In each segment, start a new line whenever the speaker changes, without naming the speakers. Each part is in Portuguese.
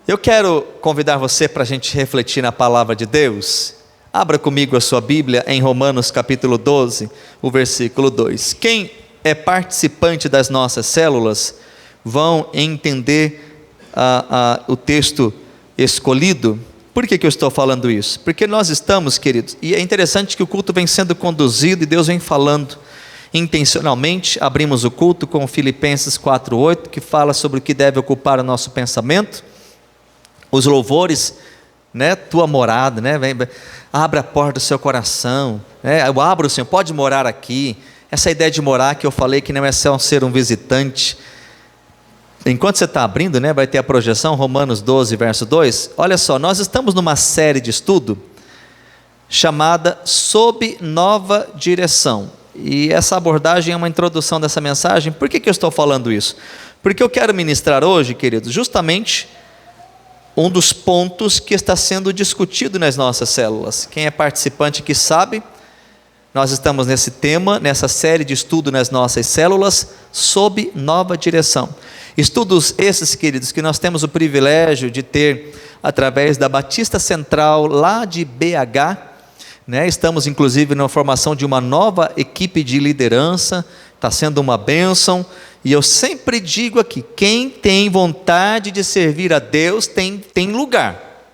Eu quero convidar você para a gente refletir na palavra de Deus. Abra comigo a sua Bíblia em Romanos capítulo 12, o versículo 2. Quem é participante das nossas células vão entender o texto escolhido. Por que eu estou falando isso? Porque nós estamos, queridos, e é interessante que o culto vem sendo conduzido e Deus vem falando intencionalmente. Abrimos o culto com Filipenses 4:8, que fala sobre o que deve ocupar o nosso pensamento. Os louvores, né? Tua morada, né? Abra a porta do seu coração, né? Eu abro, Senhor, pode morar aqui. Essa ideia de morar que eu falei, que não é só ser um visitante. Enquanto você está abrindo, né, vai ter a projeção, Romanos 12, verso 2. Olha só, nós estamos numa série de estudo chamada Sob Nova Direção. E essa abordagem é uma introdução dessa mensagem. Por que eu estou falando isso? Porque eu quero ministrar hoje, queridos, justamente um dos pontos que está sendo discutido nas nossas células. Quem é participante que sabe, nós estamos nesse tema, nessa série de estudo nas nossas células, sob nova direção. Estudos esses, queridos, que nós temos o privilégio de ter através da Batista Central, lá de BH, né? Estamos inclusive na formação de uma nova equipe de liderança, está sendo uma bênção. E eu sempre digo aqui, quem tem vontade de servir a Deus tem lugar.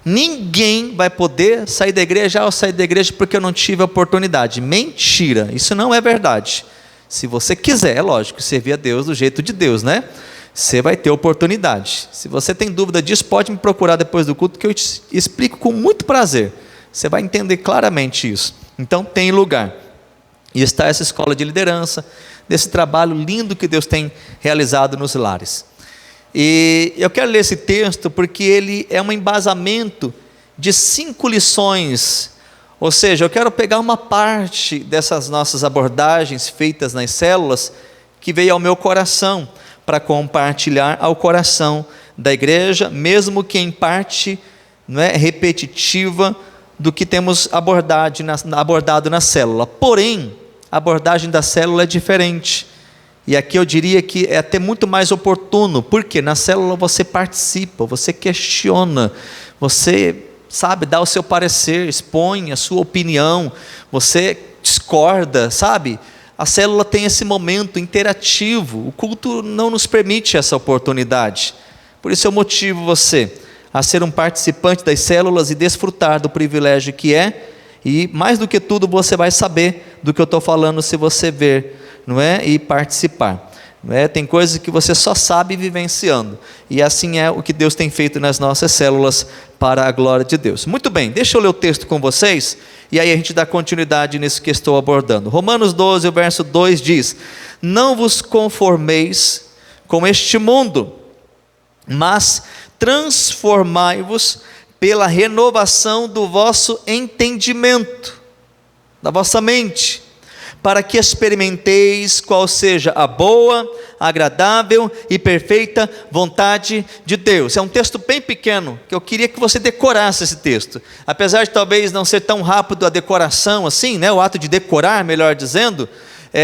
Ninguém vai poder sair da igreja, eu sair da igreja porque eu não tive a oportunidade. Mentira, isso não é verdade. Se você quiser, é lógico, servir a Deus do jeito de Deus, né? Você vai ter oportunidade. Se você tem dúvida disso, pode me procurar depois do culto, que eu te explico com muito prazer. Você vai entender claramente isso. Então tem lugar. E está essa escola de liderança, desse trabalho lindo que Deus tem realizado nos lares. E eu quero ler esse texto porque ele é um embasamento de 5 lições. Ou seja, eu quero pegar uma parte dessas nossas abordagens feitas nas células que veio ao meu coração para compartilhar ao coração da igreja, mesmo que em parte não é repetitiva do que temos abordado na célula. Porém, a abordagem da célula é diferente. E aqui eu diria que é até muito mais oportuno, porque na célula você participa, você questiona, você, sabe, dá o seu parecer, expõe a sua opinião, você discorda, sabe? A célula tem esse momento interativo, o culto não nos permite essa oportunidade. Por isso eu motivo você a ser um participante das células e desfrutar do privilégio que é. E mais do que tudo você vai saber do que eu estou falando se você ver, não é? E participar, não é? Tem coisas que você só sabe vivenciando, e assim é o que Deus tem feito nas nossas células para a glória de Deus. Muito bem, deixa eu ler o texto com vocês, e aí a gente dá continuidade nisso que estou abordando. Romanos 12, o verso 2 diz: não vos conformeis com este mundo, mas transformai-vos pela renovação do vosso entendimento, da vossa mente, para que experimenteis qual seja a boa, agradável e perfeita vontade de Deus. É um texto bem pequeno, que eu queria que você decorasse esse texto, apesar de talvez não ser tão rápido a decoração assim, né? O ato de decorar, melhor dizendo,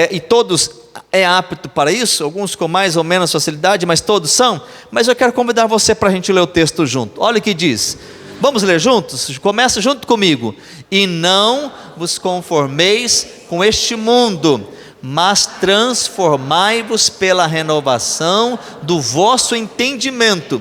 e todos é apto para isso, alguns com mais ou menos facilidade, mas todos são. Mas eu quero convidar você para a gente ler o texto junto. Olha o que diz. Vamos ler juntos? Começa junto comigo. E não vos conformeis com este mundo, mas transformai-vos pela renovação do vosso entendimento,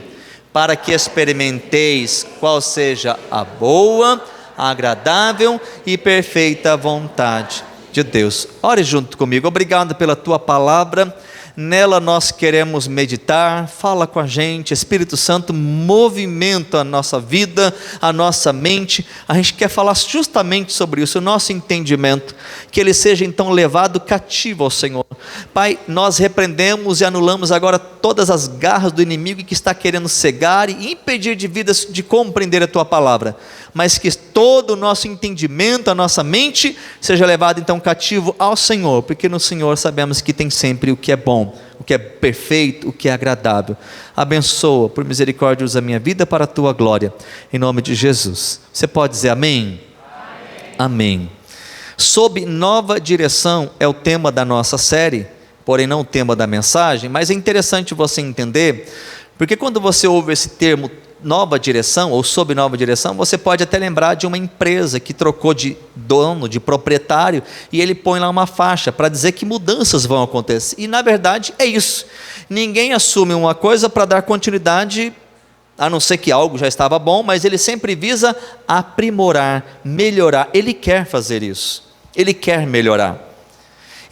para que experimenteis qual seja a boa, agradável e perfeita vontade de Deus. Ore junto comigo. Obrigado pela tua palavra. Nela nós queremos meditar. Fala com a gente, Espírito Santo, movimenta a nossa vida, a nossa mente. A gente quer falar justamente sobre isso, o nosso entendimento, que ele seja então levado cativo ao Senhor. Pai, nós repreendemos e anulamos agora todas as garras do inimigo que está querendo cegar e impedir de vidas de compreender a tua palavra, mas que todo o nosso entendimento, a nossa mente, seja levado então cativo ao Senhor, porque no Senhor sabemos que tem sempre o que é bom, o que é perfeito, o que é agradável. Abençoa, por misericórdia, usa a minha vida para a tua glória, em nome de Jesus. Você pode dizer amém? Amém. Amém. Sob nova direção é o tema da nossa série, porém não o tema da mensagem, mas é interessante você entender, Porque quando você ouve esse termo nova direção, ou sob nova direção, você pode até lembrar de uma empresa que trocou de dono, de proprietário, e ele põe lá uma faixa para dizer que mudanças vão acontecer. E na verdade é isso. Ninguém assume uma coisa para dar continuidade, a não ser que algo já estava bom, mas ele sempre visa aprimorar, melhorar. Ele quer fazer isso. Ele quer melhorar.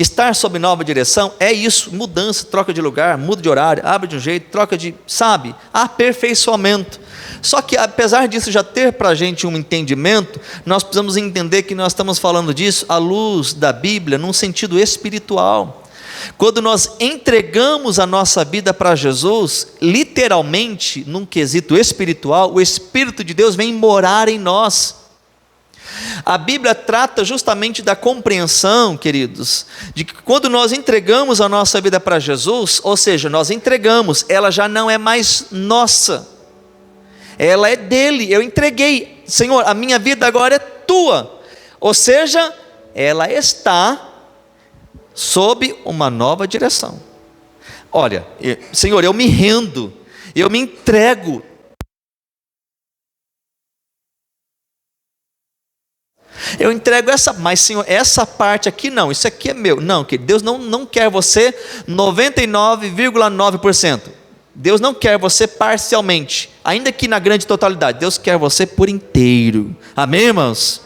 Estar sob nova direção é isso, mudança, troca de lugar, muda de horário, abre de um jeito, troca de, sabe, aperfeiçoamento. Só que apesar disso já ter para a gente um entendimento, nós precisamos entender que nós estamos falando disso à luz da Bíblia, num sentido espiritual. Quando nós entregamos a nossa vida para Jesus, literalmente, num quesito espiritual, o Espírito de Deus vem morar em nós. A Bíblia trata justamente da compreensão, queridos, de que quando nós entregamos a nossa vida para Jesus, ou seja, nós entregamos, ela já não é mais nossa, ela é dele. Eu entreguei, Senhor, a minha vida agora é tua, ou seja, ela está sob uma nova direção. Olha, Senhor, eu me rendo, eu me entrego. Eu entrego essa, mas Senhor, essa parte aqui não, isso aqui é meu. Não, que Deus não quer você 99,9%. Deus não quer você parcialmente, ainda que na grande totalidade. Deus quer você por inteiro. Amém, irmãos?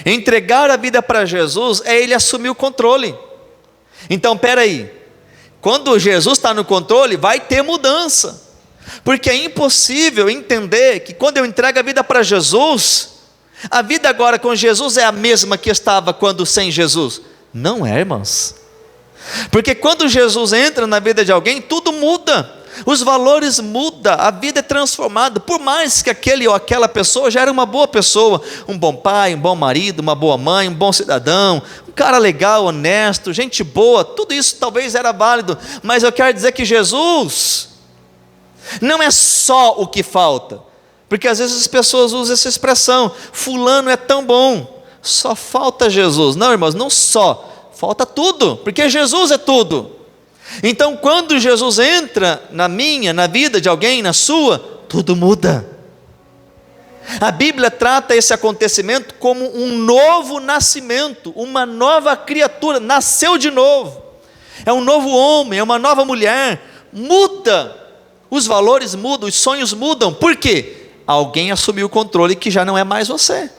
Entregar a vida para Jesus é Ele assumir o controle. Então, peraí, quando Jesus está no controle, vai ter mudança, porque é impossível entender que quando eu entrego a vida para Jesus, a vida agora com Jesus é a mesma que estava quando sem Jesus. Não é, irmãos, porque quando Jesus entra na vida de alguém, tudo muda, os valores mudam, a vida é transformada. Por mais que aquele ou aquela pessoa já era uma boa pessoa, um bom pai, um bom marido, uma boa mãe, um bom cidadão, um cara legal, honesto, gente boa, tudo isso talvez era válido, mas eu quero dizer que Jesus não é só o que falta, porque às vezes as pessoas usam essa expressão, fulano é tão bom, só falta Jesus. Não, irmãos, não só, falta tudo, porque Jesus é tudo. Então quando Jesus entra na vida de alguém, na sua, tudo muda. A Bíblia trata esse acontecimento como um novo nascimento, uma nova criatura, nasceu de novo, é um novo homem, é uma nova mulher, muda, os valores mudam, os sonhos mudam. Por quê? Alguém assumiu o controle que já não é mais você.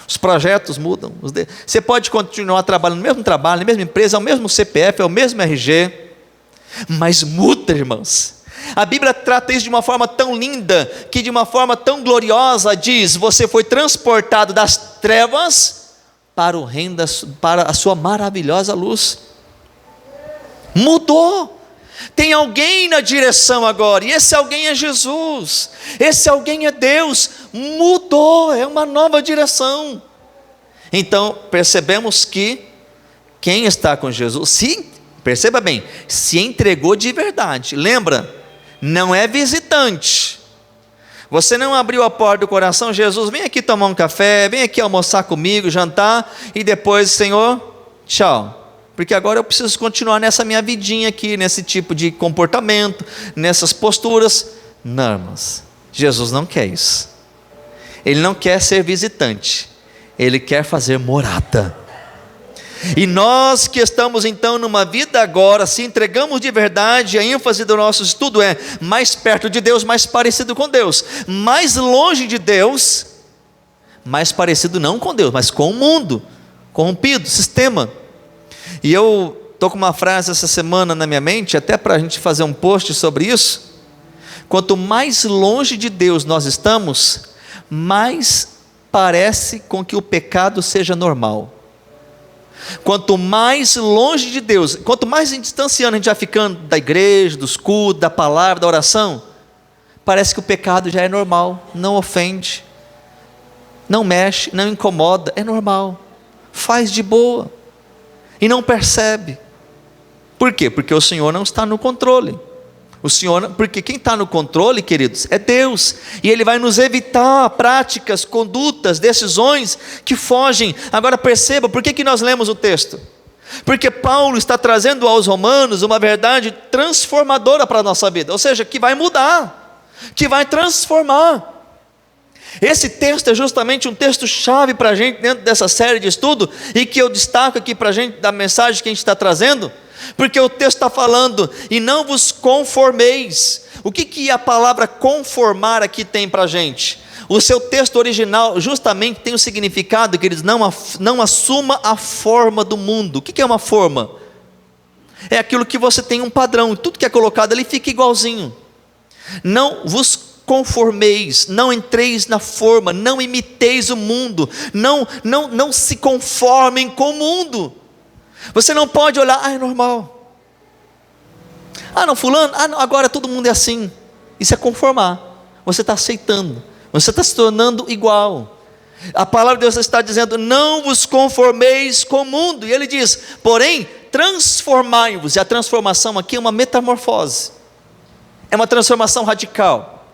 Os projetos mudam. Você pode continuar trabalhando no mesmo trabalho, na mesma empresa, é o mesmo CPF, é o mesmo RG, mas muda, irmãos. A Bíblia trata isso de uma forma tão linda, que de uma forma tão gloriosa diz: você foi transportado das trevas para o reino, para a sua maravilhosa luz. Mudou. Tem alguém na direção agora, e esse alguém é Jesus, esse alguém é Deus. Mudou, é uma nova direção. Então percebemos que quem está com Jesus, perceba bem, se entregou de verdade. Lembra, não é visitante. Você não abriu a porta do coração: Jesus, vem aqui tomar um café, vem aqui almoçar comigo, jantar, e depois, Senhor, tchau, porque agora eu preciso continuar nessa minha vidinha aqui, nesse tipo de comportamento, nessas posturas. Não, irmãos, Jesus não quer isso. Ele não quer ser visitante, Ele quer fazer morada. E nós que estamos então numa vida agora, se entregamos de verdade, a ênfase do nosso estudo é mais perto de Deus, mais parecido com Deus, mais longe de Deus, mais parecido não com Deus, mas com o mundo, corrompido, sistema. E eu estou com uma frase essa semana na minha mente, até para a gente fazer um post sobre isso: quanto mais longe de Deus nós estamos, mais parece com que o pecado seja normal. Quanto mais longe de Deus, quanto mais distanciando a gente vai ficando da igreja, dos cultos, da palavra, da oração, parece que o pecado já é normal, não ofende, não mexe, não incomoda, é normal, faz de boa, e não percebe. Por quê? Porque o Senhor não está no controle. Porque quem está no controle, queridos, é Deus, e Ele vai nos evitar práticas, condutas, decisões que fogem. Agora perceba, por que nós lemos o texto? Porque Paulo está trazendo aos romanos uma verdade transformadora para a nossa vida, ou seja, que vai mudar, que vai transformar. Esse texto é justamente um texto-chave para a gente dentro dessa série de estudo, e que eu destaco aqui para a gente, da mensagem que a gente está trazendo, porque o texto está falando, e não vos conformeis. O que a palavra conformar aqui tem para a gente? O seu texto original justamente tem o significado que eles não assuma a forma do mundo. O que é uma forma? É aquilo que você tem um padrão, tudo que é colocado ali fica igualzinho. Não vos conformeis, não entreis na forma, não imiteis o mundo, não se conformem com o mundo. Você não pode olhar, é normal. Não, fulano, não, agora todo mundo é assim. Isso é conformar. Você está aceitando, você está se tornando igual. A palavra de Deus está dizendo, não vos conformeis com o mundo. E ele diz, porém, transformai-vos. E a transformação aqui é uma metamorfose. É uma transformação radical.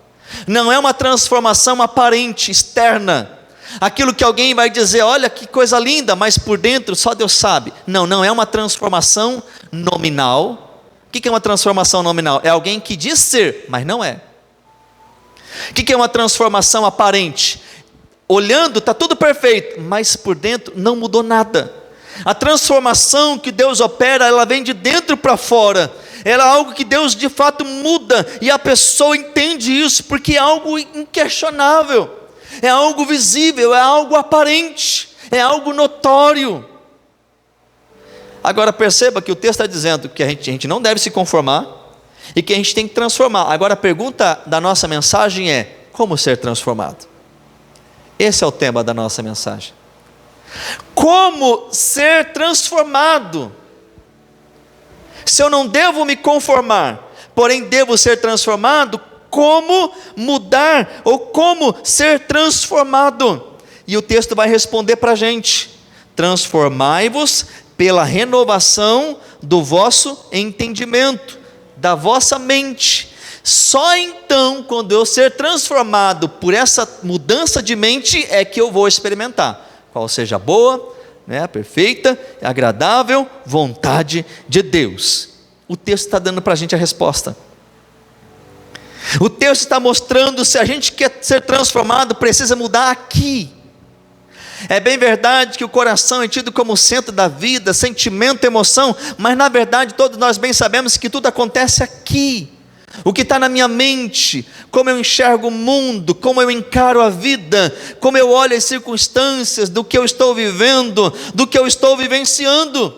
Não é uma transformação aparente, externa. Aquilo que alguém vai dizer, olha que coisa linda, mas por dentro só Deus sabe. Não é uma transformação nominal. O que é uma transformação nominal? É alguém que diz ser, mas não é. O que é uma transformação aparente? Olhando, está tudo perfeito, mas por dentro não mudou nada. A transformação que Deus opera, ela vem de dentro para fora. Ela é algo que Deus de fato muda, e a pessoa entende isso, porque é algo inquestionável, é algo visível, é algo aparente, é algo notório. Agora perceba que o texto está dizendo que a gente não deve se conformar, e que a gente tem que transformar. Agora a pergunta da nossa mensagem é, como ser transformado? Esse é o tema da nossa mensagem. Como ser transformado? Se eu não devo me conformar, porém devo ser transformado, como mudar, ou como ser transformado? E o texto vai responder para a gente, transformai-vos pela renovação do vosso entendimento, da vossa mente. Só então, quando eu ser transformado por essa mudança de mente, é que eu vou experimentar qual seja a boa, perfeita, agradável vontade de Deus. O texto está dando para a gente a resposta. O texto está mostrando, se a gente quer ser transformado, precisa mudar aqui. É bem verdade que o coração é tido como centro da vida, sentimento, emoção, mas na verdade todos nós bem sabemos que tudo acontece aqui. O que está na minha mente, como eu enxergo o mundo, como eu encaro a vida, como eu olho as circunstâncias do que eu estou vivendo, do que eu estou vivenciando.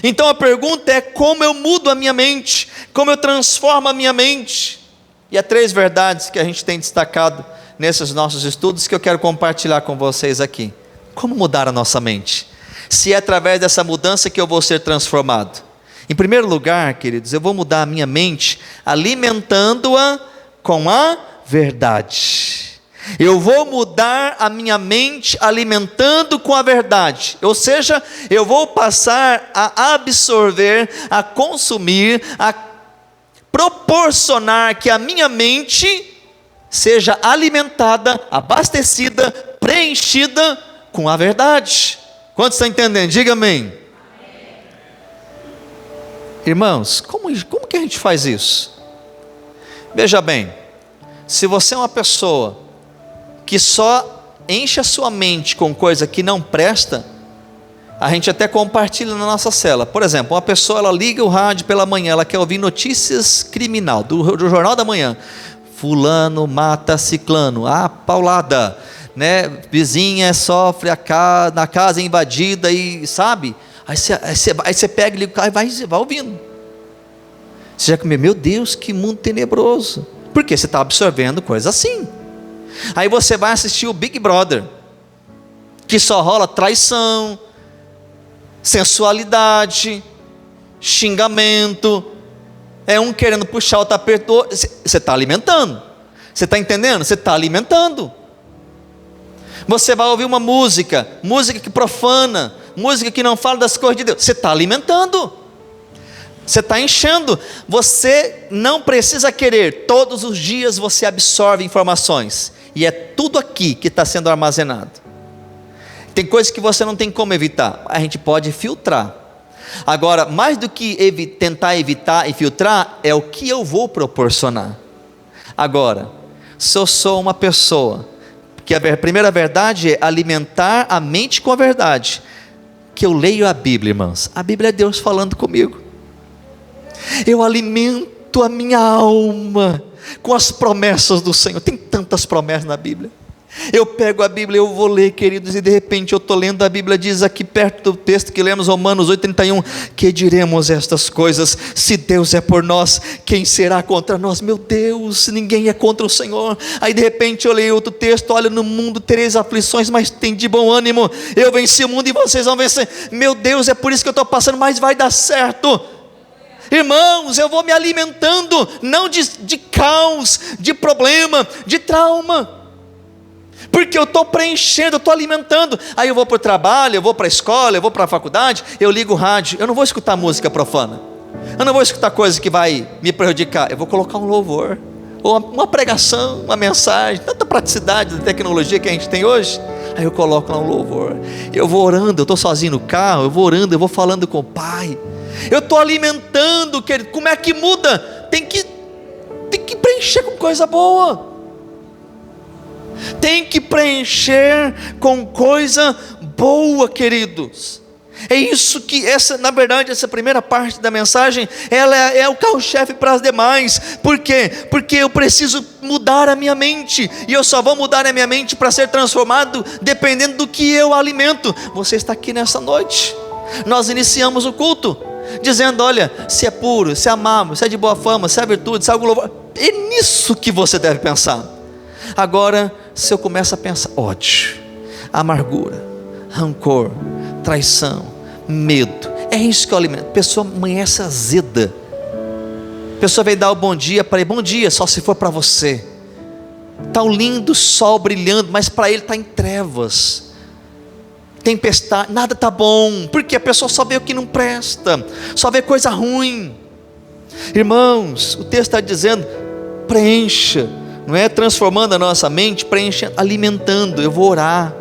Então a pergunta é, como eu mudo a minha mente, como eu transformo a minha mente? E há 3 verdades que a gente tem destacado nesses nossos estudos, que eu quero compartilhar com vocês aqui. Como mudar a nossa mente? Se é através dessa mudança que eu vou ser transformado. Em primeiro lugar, queridos, eu vou mudar a minha mente alimentando-a com a verdade. Eu vou mudar a minha mente alimentando com a verdade. Ou seja, eu vou passar a absorver, a consumir, a proporcionar que a minha mente seja alimentada, abastecida, preenchida com a verdade. Quantos estão entendendo? Diga amém. Irmãos, como que a gente faz isso? Veja bem, se você é uma pessoa que só enche a sua mente com coisa que não presta, a gente até compartilha na nossa cela. Por exemplo, uma pessoa, ela liga o rádio pela manhã, ela quer ouvir notícias criminal, do Jornal da Manhã. Fulano mata ciclano, paulada, vizinha sofre na casa invadida, e sabe? Aí você pega, liga o carro e vai ouvindo. Você já comeu, meu Deus, que mundo tenebroso. Por quê? Você está absorvendo coisa assim. Aí você vai assistir o Big Brother, que só rola traição, sensualidade, xingamento, é um querendo puxar o tapete. Você está alimentando. Você está entendendo? Você está alimentando. Você vai ouvir uma música que profana, música que não fala das coisas de Deus. Você está alimentando. Você está enchendo. Você não precisa querer. Todos os dias você absorve informações. E é tudo aqui que está sendo armazenado. Tem coisas que você não tem como evitar. A gente pode filtrar. Agora, mais do que tentar evitar e filtrar, é o que eu vou proporcionar. Agora, se eu sou uma pessoa, que a primeira verdade é alimentar a mente com a verdade, que eu leio a Bíblia, irmãos, a Bíblia é Deus falando comigo, eu alimento a minha alma com as promessas do Senhor. Tem tantas promessas na Bíblia. Eu pego a Bíblia, eu vou ler, queridos, e de repente eu estou lendo a Bíblia, diz aqui perto do texto que lemos, Romanos 8,31, que diremos estas coisas, se Deus é por nós, quem será contra nós? Meu Deus, ninguém é contra o Senhor. Aí de repente eu leio outro texto, olha, no mundo tereis aflições, mas tem de bom ânimo, eu venci o mundo e vocês vão vencer. Meu Deus, é por isso que eu estou passando, mas vai dar certo. Irmãos, eu vou me alimentando, não de caos, de problema, de trauma, porque eu estou preenchendo, eu estou alimentando. Aí eu vou para o trabalho, eu vou para a escola, eu vou para a faculdade, eu ligo o rádio, eu não vou escutar música profana, eu não vou escutar coisa que vai me prejudicar, eu vou colocar um louvor, ou uma pregação, uma mensagem, tanta praticidade da tecnologia que a gente tem hoje. Aí eu coloco lá um louvor, eu vou orando, eu estou sozinho no carro, eu vou orando, eu vou falando com o Pai, eu estou alimentando, querido. Como é que muda? Tem que preencher com coisa boa, tem que preencher com coisa boa, queridos. É isso que, na verdade, essa primeira parte da mensagem, ela é o carro-chefe para as demais. Por quê? Porque eu preciso mudar a minha mente, e eu só vou mudar a minha mente para ser transformado dependendo do que eu alimento. Você está aqui nessa noite, nós iniciamos o culto dizendo, olha, se é puro, se é amável, se é de boa fama, se é virtude, se é algo louvor, é nisso que você deve pensar. Agora, se eu começo a pensar ódio, amargura, rancor, traição, medo, é isso que eu alimento. A pessoa amanhece azeda, a pessoa veio dar o bom dia para ele, bom dia, só se for para você. Está um lindo sol brilhando, mas para ele está em trevas, tempestade, nada está bom, porque a pessoa só vê o que não presta, só vê coisa ruim. Irmãos, o texto está dizendo, preencha, não é transformando a nossa mente, preencha, alimentando. Eu vou orar.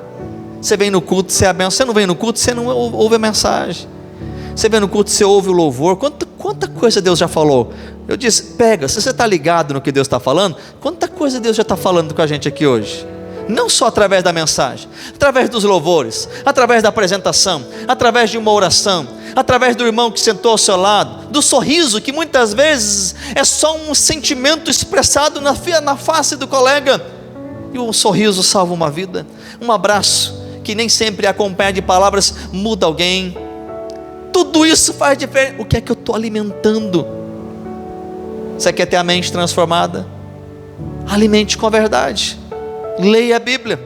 Você vem no culto, você é abençoado. Você não vem no culto, você não ouve a mensagem. Você vem no culto, você ouve o louvor. Quanta coisa Deus já falou. Eu disse, pega, se você está ligado no que Deus está falando, quanta coisa Deus já está falando com a gente aqui hoje. Não só através da mensagem, através dos louvores, através da apresentação, através de uma oração, através do irmão que sentou ao seu lado, do sorriso, que muitas vezes é só um sentimento expressado na face do colega, e um sorriso salva uma vida. Um abraço, que nem sempre acompanha de palavras, muda alguém. Tudo isso faz diferença. O que é que eu estou alimentando? Você quer ter a mente transformada? Alimente com a verdade. Leia a Bíblia,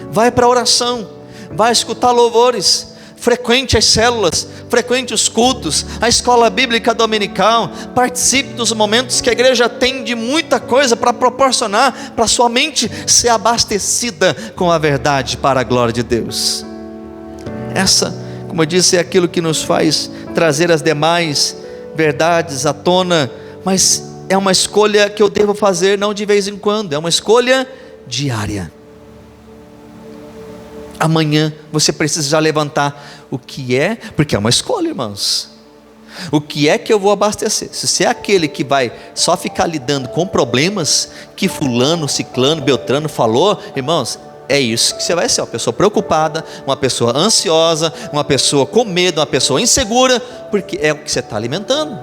vai para a oração, vai escutar louvores, frequente as células, frequente os cultos, a escola bíblica dominical, participe dos momentos que a igreja tem de muita coisa para proporcionar, para sua mente ser abastecida com a verdade para a glória de Deus. Essa, como eu disse, é aquilo que nos faz trazer as demais verdades à tona, mas é uma escolha que eu devo fazer não de vez em quando, é uma escolha diária. Amanhã você precisa já levantar o que é, porque é uma escolha, irmãos. O que é que eu vou abastecer? Se você é aquele que vai só ficar lidando com problemas que fulano, ciclano, beltrano falou, irmãos, é isso que você vai ser, uma pessoa preocupada, uma pessoa ansiosa, uma pessoa com medo, uma pessoa insegura, porque é o que você está alimentando.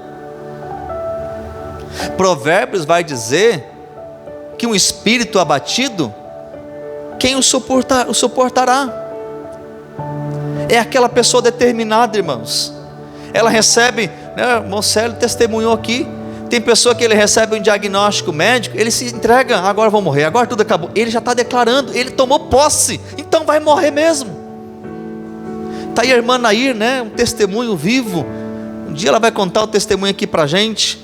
Provérbios vai dizer que um espírito abatido, quem o suportará? É aquela pessoa determinada, irmãos. Ela recebe, né, o irmão Célio testemunhou aqui, tem pessoa que ele recebe um diagnóstico médico, ele se entrega, agora vou morrer, agora tudo acabou. Ele já está declarando, ele tomou posse, então vai morrer mesmo. Está aí a irmã Nair, né, um testemunho vivo. Um dia ela vai contar o testemunho aqui para a gente,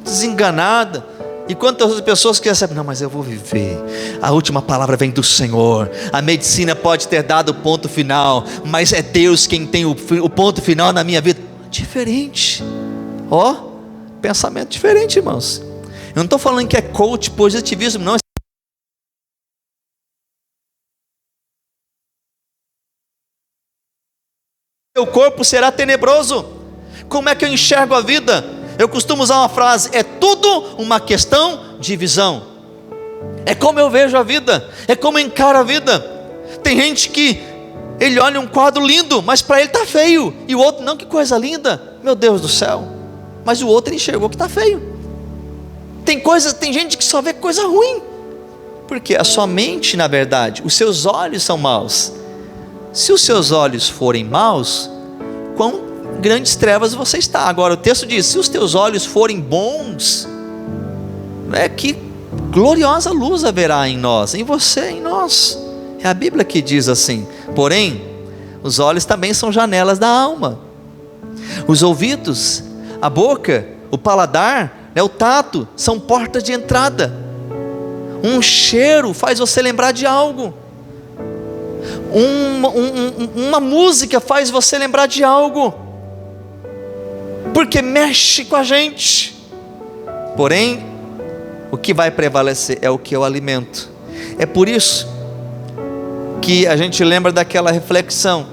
desenganada. E quantas pessoas que recebem, não, mas eu vou viver, a última palavra vem do Senhor, a medicina pode ter dado o ponto final, mas é Deus quem tem o ponto final na minha vida. Diferente, pensamento diferente, irmãos. Eu não estou falando que é coach, positivismo, não. Seu corpo será tenebroso, Como é que eu enxergo a vida? Eu costumo usar uma frase: é tudo uma questão de visão. É como eu vejo a vida, é como eu encaro a vida. Tem gente que ele olha um quadro lindo, mas para ele está feio, e o outro: não, que coisa linda, meu Deus do céu. Mas o outro ele enxergou que está feio. Tem gente que só vê coisa ruim, porque a sua mente, na verdade, os seus olhos são maus. Se os seus olhos forem maus, quão grandes trevas você está. Agora o texto diz: se os teus olhos forem bons, que gloriosa luz haverá em nós, em você, em nós. É a Bíblia que diz assim. Porém, os olhos também são janelas da alma. Os ouvidos, a boca, o paladar, o tato, são portas de entrada. Um cheiro faz você lembrar de algo. Uma música faz você lembrar de algo, porque mexe com a gente. Porém, o que vai prevalecer é o que eu alimento. É por isso que a gente lembra daquela reflexão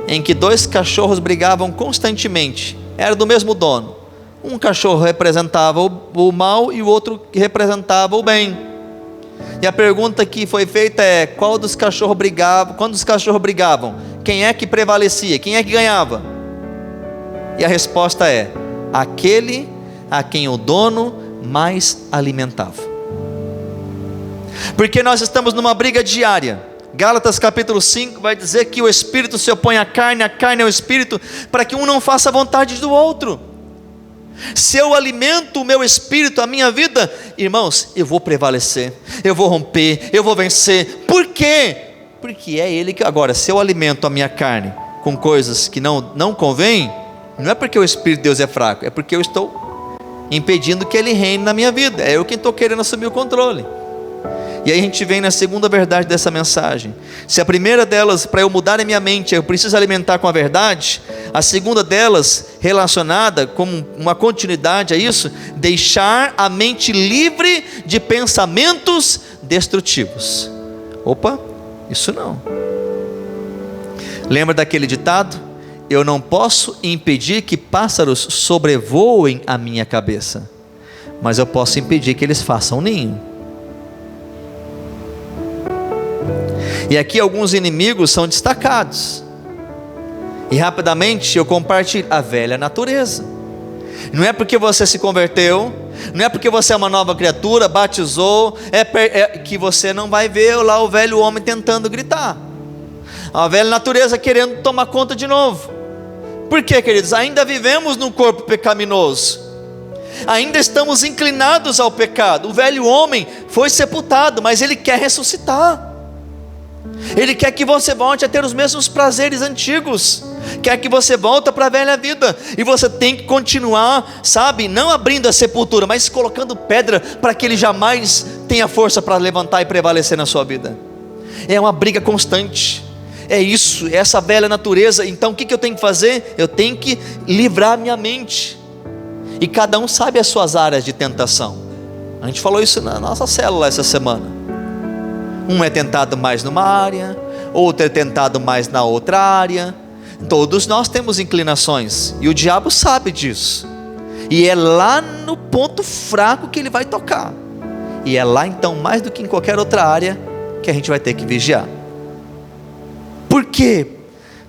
em que 2 cachorros brigavam constantemente, era do mesmo dono. Um cachorro representava o mal e o outro representava o bem. E a pergunta que foi feita é: qual dos cachorros brigava? Quando os cachorros brigavam, quem é que prevalecia? Quem é que ganhava? E a resposta é: aquele a quem o dono mais alimentava. Porque nós estamos numa briga diária. Gálatas capítulo 5 vai dizer que o espírito se opõe à carne, a carne ao espírito, para que um não faça a vontade do outro. Se eu alimento o meu espírito, a minha vida, irmãos, eu vou prevalecer, eu vou romper, eu vou vencer. Por quê? Porque é Ele que... Agora, se eu alimento a minha carne com coisas que não convém, não é porque o Espírito de Deus é fraco, é porque eu estou impedindo que Ele reine na minha vida. É eu quem estou querendo assumir o controle. E aí a gente vem na segunda verdade dessa mensagem. Se a primeira delas, para eu mudar a minha mente, eu preciso alimentar com a verdade, a segunda delas, relacionada como uma continuidade a isso, deixar a mente livre de pensamentos destrutivos. Opa, isso não. Lembra daquele ditado? Eu não posso impedir que pássaros sobrevoem a minha cabeça, mas eu posso impedir que eles façam ninho. E aqui alguns inimigos são destacados. E rapidamente eu compartilho a velha natureza. Não é porque você se converteu, não é porque você é uma nova criatura, batizou, que você não vai ver lá o velho homem tentando gritar. A velha natureza querendo tomar conta de novo. Por quê, queridos? Ainda vivemos num corpo pecaminoso. Ainda estamos inclinados ao pecado. O velho homem foi sepultado, mas ele quer ressuscitar. Ele quer que você volte a ter os mesmos prazeres antigos, quer que você volte para a velha vida, e você tem que continuar, sabe, não abrindo a sepultura, mas colocando pedra, para que ele jamais tenha força para levantar e prevalecer na sua vida. É uma briga constante, é isso, é essa velha natureza. Então o que eu tenho que fazer? Eu tenho que livrar minha mente, e cada um sabe as suas áreas de tentação. A gente falou isso na nossa célula essa semana. Um é tentado mais numa área, outro é tentado mais na outra área. Todos nós temos inclinações, e o diabo sabe disso, e é lá no ponto fraco que ele vai tocar, e é lá então, mais do que em qualquer outra área, que a gente vai ter que vigiar. Por quê?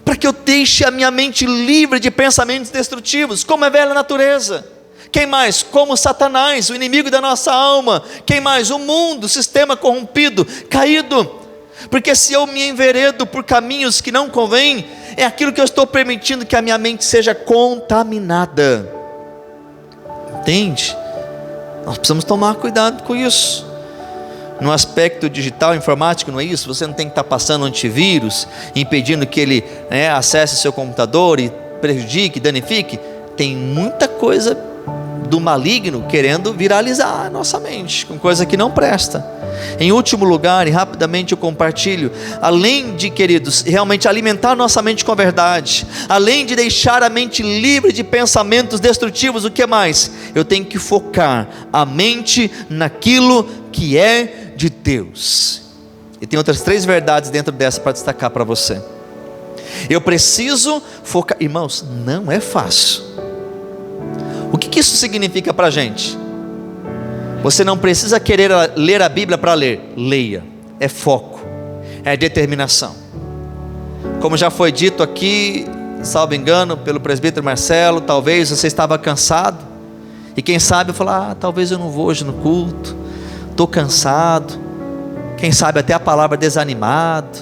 Para que eu deixe a minha mente livre de pensamentos destrutivos, como a velha natureza. Quem mais? Como Satanás, o inimigo da nossa alma. Quem mais? O mundo, o sistema corrompido, caído. Porque se eu me enveredo por caminhos que não convêm, é aquilo que eu estou permitindo que a minha mente seja contaminada. Entende? Nós precisamos tomar cuidado com isso. No aspecto digital, informático, não é isso? Você não tem que estar passando antivírus, impedindo que ele acesse seu computador e prejudique, danifique. Tem muita coisa do maligno querendo viralizar a nossa mente com coisa que não presta. Em último lugar, e rapidamente eu compartilho, além de, queridos, realmente alimentar a nossa mente com a verdade, além de deixar a mente livre de pensamentos destrutivos, o que mais? Eu tenho que focar a mente naquilo que é de Deus. E tem outras 3 verdades dentro dessa para destacar para você. Eu preciso focar. Irmãos, não é fácil. O que isso significa para a gente? Você não precisa querer ler a Bíblia para ler. Leia. É foco, é determinação. Como já foi dito aqui, salvo engano, pelo presbítero Marcelo, talvez você estava cansado, e quem sabe falar, talvez eu não vou hoje no culto, estou cansado, quem sabe até a palavra desanimado,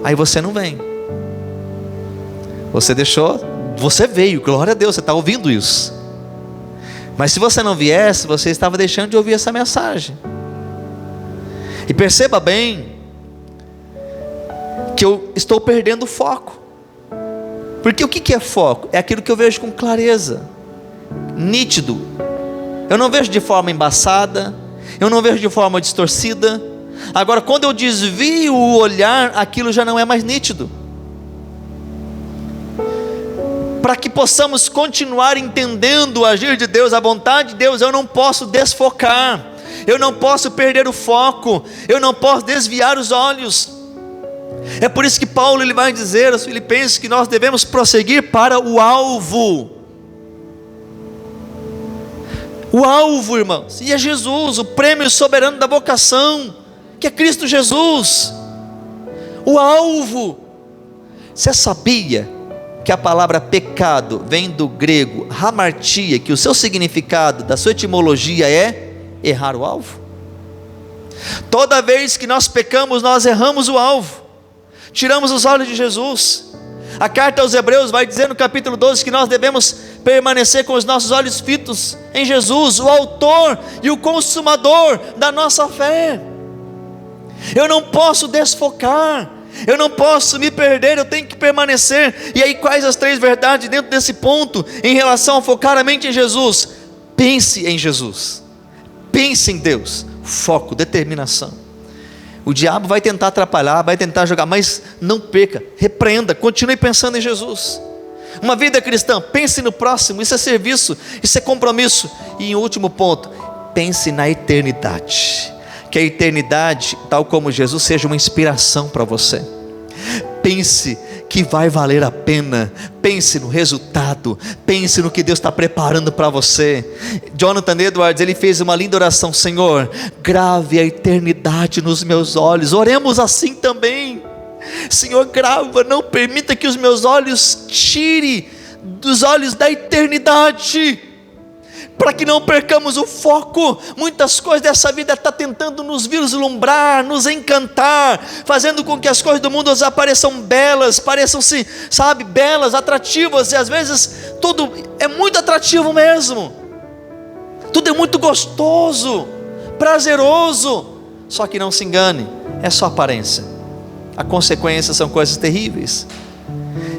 aí você não vem. Você deixou, você veio, glória a Deus, você está ouvindo isso. Mas se você não viesse, você estava deixando de ouvir essa mensagem. E perceba bem, que eu estou perdendo o foco. Porque o que é foco? É aquilo que eu vejo com clareza, nítido. Eu não vejo de forma embaçada, eu não vejo de forma distorcida. Agora, quando eu desvio o olhar, aquilo já não é mais nítido. Para que possamos continuar entendendo o agir de Deus, a vontade de Deus, eu não posso desfocar, eu não posso perder o foco, eu não posso desviar os olhos. É por isso que Paulo ele vai dizer aos Filipenses que nós devemos prosseguir para o alvo. O alvo, irmãos, e é Jesus, o prêmio soberano da vocação, que é Cristo Jesus. O alvo. Você sabia que a palavra pecado vem do grego hamartia, que o seu significado, da sua etimologia é errar o alvo? Toda vez que nós pecamos, nós erramos o alvo, tiramos os olhos de Jesus. A carta aos Hebreus vai dizer no capítulo 12 que nós devemos permanecer com os nossos olhos fitos em Jesus, o autor e o consumador da nossa fé. Eu não posso desfocar, eu não posso me perder, eu tenho que permanecer. E aí, quais as 3 verdades dentro desse ponto, em relação a focar a mente em Jesus? Pense em Jesus, pense em Deus, foco, determinação. O diabo vai tentar atrapalhar, vai tentar jogar, mas não perca, repreenda, continue pensando em Jesus. Uma vida cristã, pense no próximo, isso é serviço, isso é compromisso. E em último ponto, pense na eternidade, que a eternidade, tal como Jesus, seja uma inspiração para você. Pense que vai valer a pena, pense no resultado, pense no que Deus está preparando para você. Jonathan Edwards, ele fez uma linda oração: Senhor, grave a eternidade nos meus olhos. Oremos assim também. Senhor, grava, não permita que os meus olhos tire dos olhos da eternidade, para que não percamos o foco. Muitas coisas dessa vida estão tentando nos vislumbrar, nos encantar, fazendo com que as coisas do mundo apareçam belas, pareçam-se, sabe, belas, atrativas, e às vezes tudo é muito atrativo mesmo, tudo é muito gostoso, prazeroso, só que não se engane, é só aparência, a consequência são coisas terríveis.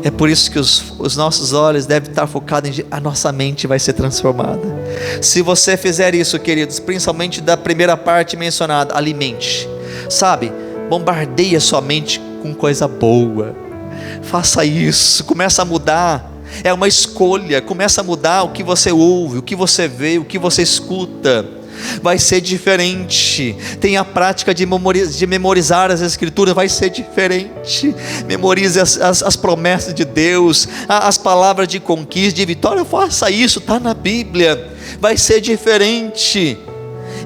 É por isso que os nossos olhos devem estar focados a nossa mente vai ser transformada. Se você fizer isso, queridos, principalmente da primeira parte mencionada, alimente, sabe, bombardeie a sua mente com coisa boa. Faça isso, começa a mudar. É uma escolha, começa a mudar o que você ouve, o que você vê, o que você escuta. Vai ser diferente. Tem a prática de memorizar as escrituras, vai ser diferente. Memorize as promessas de Deus, as palavras de conquista, de vitória. Faça isso, está na Bíblia. Vai ser diferente.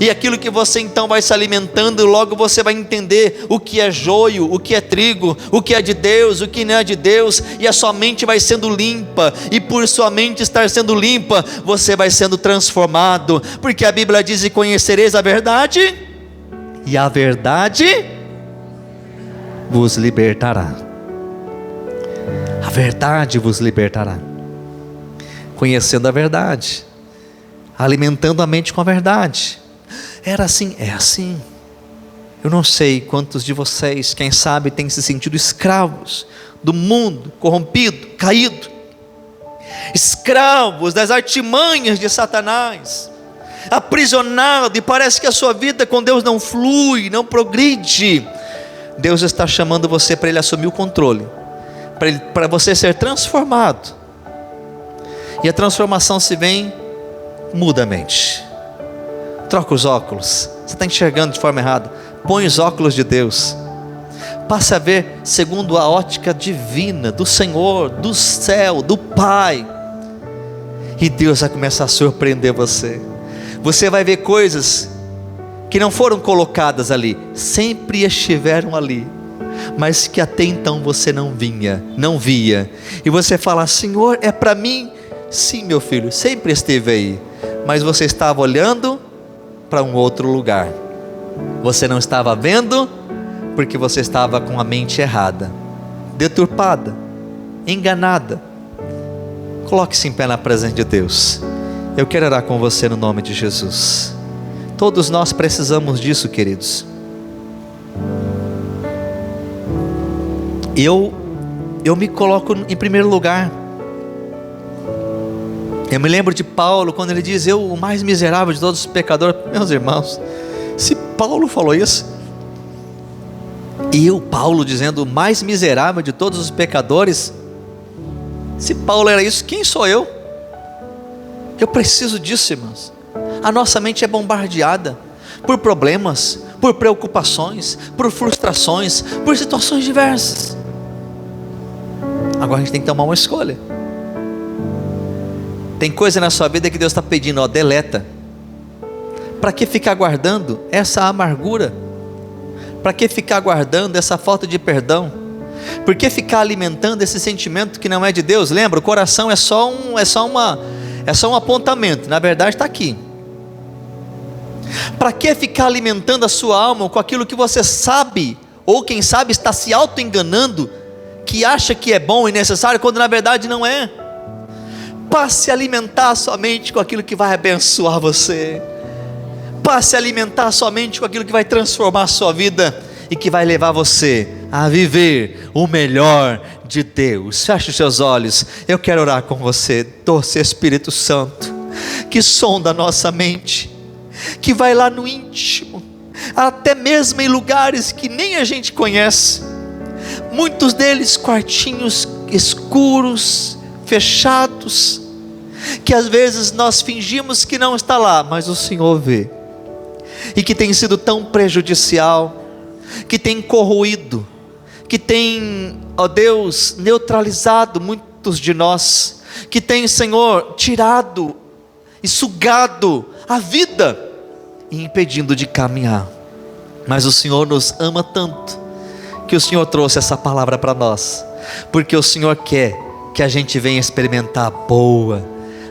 E aquilo que você então vai se alimentando, logo você vai entender o que é joio, o que é trigo, o que é de Deus, o que não é de Deus, e a sua mente vai sendo limpa, e por sua mente estar sendo limpa, você vai sendo transformado, porque a Bíblia diz: e conhecereis a verdade, e a verdade vos libertará. A verdade vos libertará. Conhecendo a verdade, alimentando a mente com a verdade. Era assim, é assim. Eu não sei quantos de vocês, quem sabe, têm se sentido escravos do mundo, corrompido, caído, escravos das artimanhas de Satanás, aprisionado, e parece que a sua vida com Deus não flui, não progride. Deus está chamando você para Ele assumir o controle, para você ser transformado. E a transformação se vem, muda a mente. Troca os óculos, você está enxergando de forma errada, põe os óculos de Deus, Passe a ver segundo a ótica divina do Senhor, do céu, do Pai. E Deus vai começar a surpreender você. Você vai ver coisas que não foram colocadas ali, sempre estiveram ali, mas que até então você não via. E você fala: Senhor, é para mim? Sim, meu filho, sempre esteve aí, mas você estava olhando para um outro lugar. Você não estava vendo, porque você estava com a mente errada, deturpada, enganada. Coloque-se em pé na presença de Deus. Eu quero orar com você no nome de Jesus. Todos nós precisamos disso, queridos. Eu me coloco em primeiro lugar. Eu me lembro de Paulo, quando ele diz: eu, o mais miserável de todos os pecadores. Meus irmãos, se Paulo falou isso, Paulo dizendo o mais miserável de todos os pecadores, se Paulo era isso, quem sou eu? Eu preciso disso, irmãos. A nossa mente é bombardeada por problemas, por preocupações, por frustrações, por situações diversas. Agora a gente tem que tomar uma escolha. Tem coisa na sua vida que Deus está pedindo, deleta. Para que ficar guardando essa amargura? Para que ficar guardando essa falta de perdão? Por que ficar alimentando esse sentimento que não é de Deus? Lembra, o coração é só um apontamento, na verdade está aqui. Para que ficar alimentando a sua alma com aquilo que você sabe, ou quem sabe está se auto-enganando, que acha que é bom e necessário, quando na verdade não é? Passe a alimentar a sua mente com aquilo que vai abençoar você. Passe a alimentar a sua mente com aquilo que vai transformar a sua vida e que vai levar você a viver o melhor de Deus. Feche os seus olhos. Eu quero orar com você. Doce Espírito Santo, que sonda a nossa mente, que vai lá no íntimo, até mesmo em lugares que nem a gente conhece, muitos deles quartinhos escuros, fechados, que às vezes nós fingimos que não está lá, mas o Senhor vê, e que tem sido tão prejudicial, que tem corroído, que tem, ó Deus, neutralizado muitos de nós, que tem, Senhor, tirado e sugado a vida e impedindo de caminhar. Mas o Senhor nos ama tanto, que o Senhor trouxe essa palavra para nós, porque o Senhor quer que a gente venha experimentar a boa,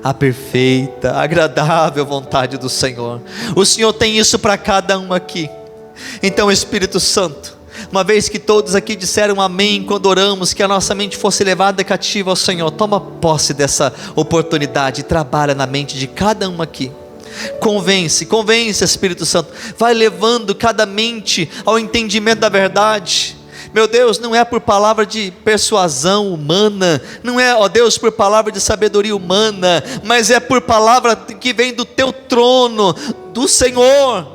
a perfeita, a agradável vontade do Senhor. O Senhor tem isso para cada um aqui. Então, Espírito Santo, uma vez que todos aqui disseram amém quando oramos, que a nossa mente fosse levada cativa ao Senhor, toma posse dessa oportunidade e trabalha na mente de cada um aqui. Convence, Espírito Santo, vai levando cada mente ao entendimento da verdade. Meu Deus, não é por palavra de persuasão humana, não é, ó Deus, por palavra de sabedoria humana, mas é por palavra que vem do teu trono, do Senhor,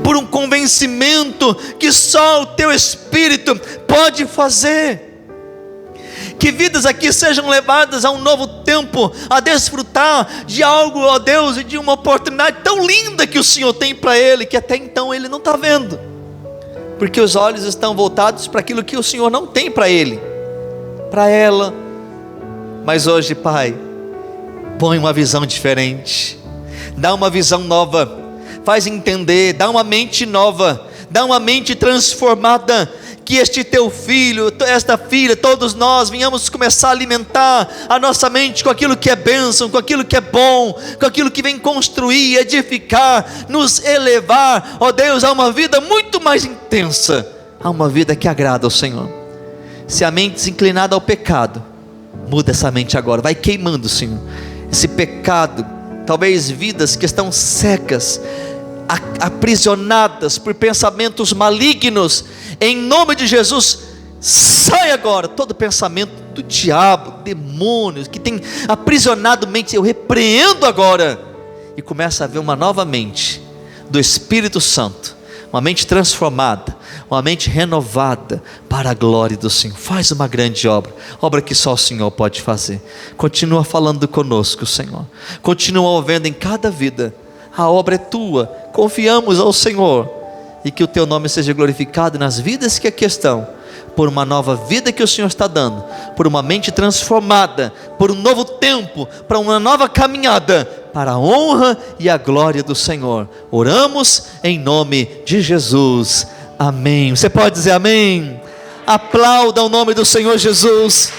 por um convencimento que só o teu Espírito pode fazer. Que vidas aqui sejam levadas a um novo tempo, a desfrutar de algo, ó Deus, e de uma oportunidade tão linda que o Senhor tem para ele, que até então ele não está vendo, porque os olhos estão voltados para aquilo que o Senhor não tem para ele, para ela. Mas hoje, Pai, põe uma visão diferente, dá uma visão nova, faz entender, dá uma mente nova, dá uma mente transformada, que este teu filho, esta filha, todos nós venhamos começar a alimentar a nossa mente com aquilo que é bênção, com aquilo que é bom, com aquilo que vem construir, edificar, nos elevar, ó Deus, a uma vida muito mais intensa, a uma vida que agrada ao Senhor. Se a mente desinclinada ao pecado, muda essa mente agora, vai queimando, Senhor, esse pecado, talvez vidas que estão secas, aprisionadas por pensamentos malignos, em nome de Jesus, sai agora todo pensamento do diabo, demônios que tem aprisionado mente, eu repreendo agora, e começa a ver uma nova mente do Espírito Santo, uma mente transformada, uma mente renovada para a glória do Senhor. Faz uma grande obra que só o Senhor pode fazer. Continua falando conosco, Senhor, continua movendo em cada vida. A obra é tua, confiamos ao Senhor, e que o teu nome seja glorificado nas vidas que aqui estão, por uma nova vida que o Senhor está dando, por uma mente transformada, por um novo tempo, para uma nova caminhada, para a honra e a glória do Senhor. Oramos em nome de Jesus, amém. Você pode dizer amém? Aplauda o nome do Senhor Jesus.